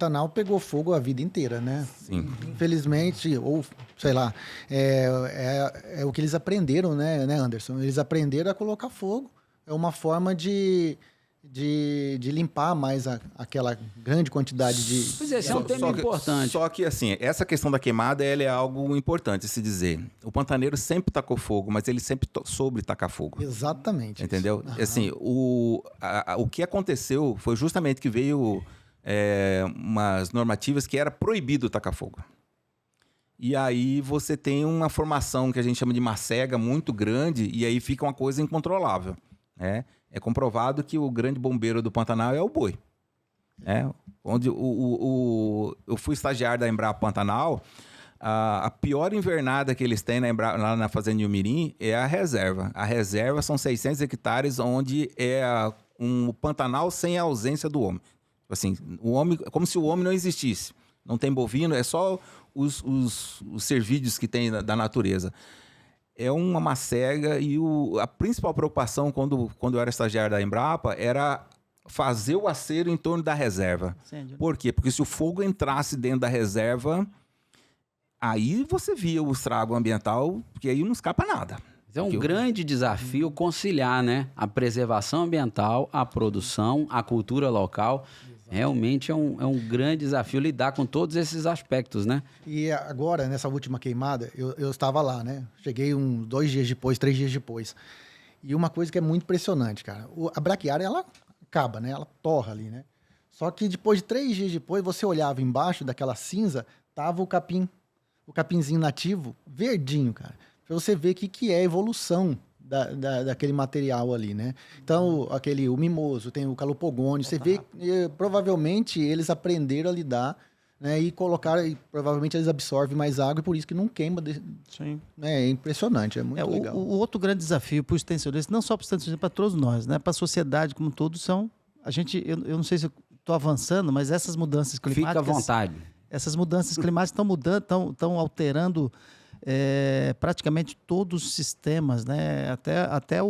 Pantanal pegou fogo a vida inteira, né? Sim. Infelizmente, ou sei lá, é o que eles aprenderam, né, Anderson? Eles aprenderam a colocar fogo. É uma forma de limpar mais aquela grande quantidade de... Pois é, esse é um tema importante. Só que, assim, essa questão da queimada, ela é algo importante se dizer. O pantaneiro sempre tacou fogo, mas ele sempre soube tacar fogo. Exatamente. Entendeu? Assim, o que aconteceu foi justamente que veio umas normativas que era proibido tacar fogo. E aí você tem uma formação que a gente chama de macega muito grande e aí fica uma coisa incontrolável. É comprovado que o grande bombeiro do Pantanal é o boi. Onde eu fui estagiário da Embrapa Pantanal, a pior invernada que eles têm lá na Fazenda Umirim é a reserva. A reserva são 600 hectares, onde é um Pantanal sem a ausência do homem. Assim, o homem, como se o homem não existisse. Não tem bovino, é só os cervídeos que tem da natureza. É uma macega e a principal preocupação quando eu era estagiário da Embrapa era fazer o acero em torno da reserva. Incêndio. Por quê? Porque se o fogo entrasse dentro da reserva, aí você via o estrago ambiental, porque aí não escapa nada. É um grande desafio conciliar, né? A preservação ambiental, a produção, a cultura local. Realmente é um grande desafio lidar com todos esses aspectos, né? E agora, nessa última queimada, eu estava lá, né? Cheguei 2 dias depois, 3 dias depois. E uma coisa que é muito impressionante, cara. A braquiária, ela acaba, né? Ela torra ali, né? Só que depois de 3 dias depois, você olhava embaixo daquela cinza, tava o capinzinho nativo, verdinho, cara. Pra você ver o que é a evolução daquele material ali, né? Então, o mimoso, tem o calopogônio, você vê, provavelmente eles aprenderam a lidar, né? E colocaram, e provavelmente eles absorvem mais água e por isso que não queima. Sim. É impressionante, é muito legal. O outro grande desafio para o extensionista, não só para o extensionista, para todos nós, né? Para a sociedade como um todo, são... Eu não sei se eu estou avançando, mas essas mudanças climáticas... Fica à vontade. Essas mudanças climáticas estão mudando, estão alterando praticamente todos os sistemas, né? Até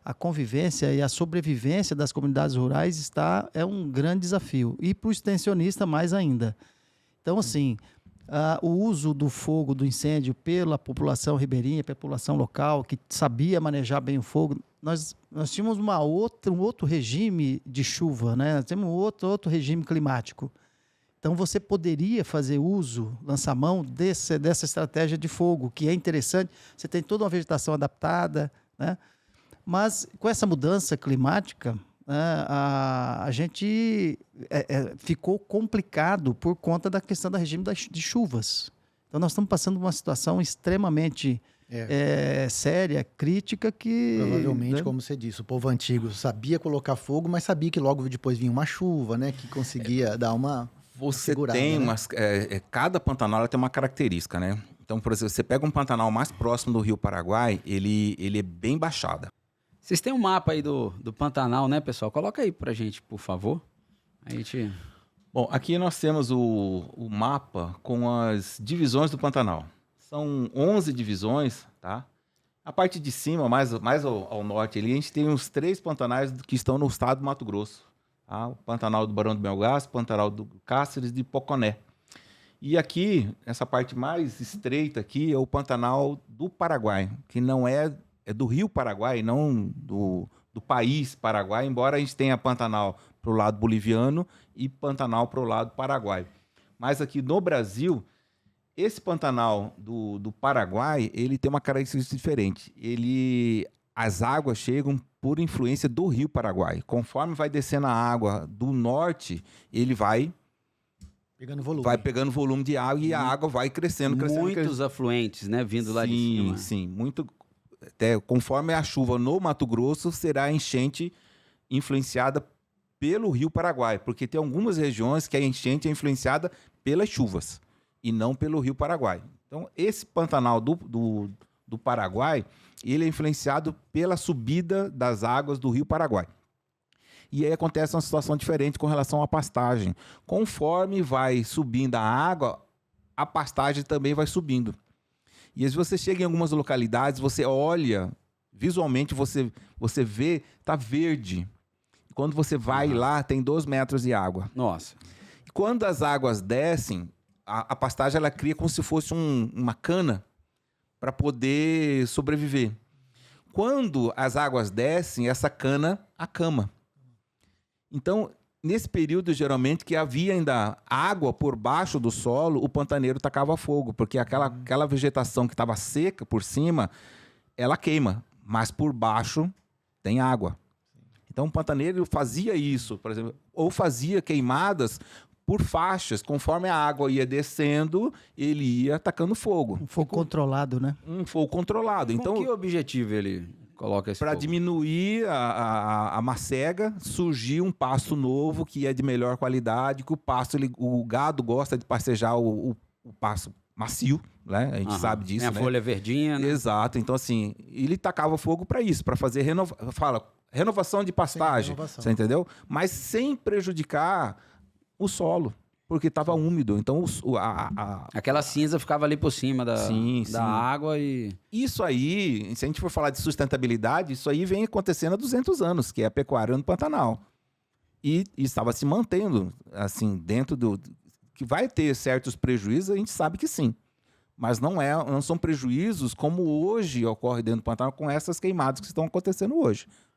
a convivência e a sobrevivência das comunidades rurais é um grande desafio. E para o extensionista, mais ainda. Então, assim, o uso do fogo, do incêndio pela população ribeirinha, pela população local, que sabia manejar bem o fogo, nós tínhamos um outro regime de chuva, né? Nós temos outro regime climático. Então, você poderia fazer uso, lançar mão dessa estratégia de fogo, que é interessante. Você tem toda uma vegetação adaptada, né? Mas, com essa mudança climática, né, a gente ficou complicado por conta da questão do regime de chuvas. Então, nós estamos passando uma situação extremamente séria, crítica, que... Provavelmente, né? como você disse, o povo antigo sabia colocar fogo, mas sabia que logo depois vinha uma chuva, né? Que conseguia dar uma... Você tem umas... cada Pantanal tem uma característica, né? Então, por exemplo, você pega um Pantanal mais próximo do Rio Paraguai, ele é bem baixada. Vocês têm um mapa aí do Pantanal, né, pessoal? Coloca aí pra gente, por favor. A gente... Bom, aqui nós temos o mapa com as divisões do Pantanal. São 11 divisões, tá? A parte de cima, mais ao norte ali, a gente tem os 3 pantanais que estão no estado do Mato Grosso. Tá? O Pantanal do Barão do Melgaço, o Pantanal do Cáceres e de Poconé. E aqui, essa parte mais estreita aqui, é o Pantanal do Paraguai, que não é do Rio Paraguai, não do país Paraguai, embora a gente tenha Pantanal para o lado boliviano e Pantanal para o lado paraguai. Mas aqui no Brasil, esse Pantanal do Paraguai, ele tem uma característica diferente. As águas chegam por influência do Rio Paraguai. Conforme vai descendo a água do norte, ele vai pegando volume de água e a água vai crescendo. Muitos afluentes, né, vindo lá de cima. Sim, muito. Até conforme a chuva no Mato Grosso, será a enchente influenciada pelo Rio Paraguai, porque tem algumas regiões que a enchente é influenciada pelas chuvas e não pelo Rio Paraguai. Então, esse Pantanal do Paraguai, ele é influenciado pela subida das águas do Rio Paraguai. E aí acontece uma situação diferente com relação à pastagem. Conforme vai subindo a água, a pastagem também vai subindo. E se você chega em algumas localidades, você olha, visualmente você vê, tá verde. Quando você vai lá, tem 2 metros de água. Nossa. quando as águas descem, a pastagem ela cria como se fosse uma cana para poder sobreviver. Quando as águas descem, essa cana acama. Então, nesse período, geralmente, que havia ainda água por baixo do solo, o pantaneiro tacava fogo, porque aquela vegetação que estava seca por cima, ela queima, mas por baixo tem água. Então, o pantaneiro fazia isso, por exemplo, ou fazia queimadas por faixas, conforme a água ia descendo, ele ia atacando fogo. Um fogo controlado, né? Um fogo controlado. Com Então, que objetivo ele coloca esse para fogo? diminuir a macega, surgiu um pasto novo que é de melhor qualidade, que o gado gosta de pastejar o pasto macio, né? A gente sabe disso, Tem a né? folha verdinha, né? Exato. Então, assim, ele tacava fogo para isso, para fazer renovação de pastagem, renovação. você entendeu? Mas sem prejudicar o solo, porque estava úmido. Então, Aquela cinza ficava ali por cima Sim, da água e... isso aí, se a gente for falar de sustentabilidade, isso aí vem acontecendo há 200 anos, que é a pecuária no Pantanal. E estava se mantendo, assim, dentro do... Que vai ter certos prejuízos, a gente sabe que sim. Mas não são prejuízos como hoje ocorre dentro do Pantanal com essas queimadas que estão acontecendo hoje.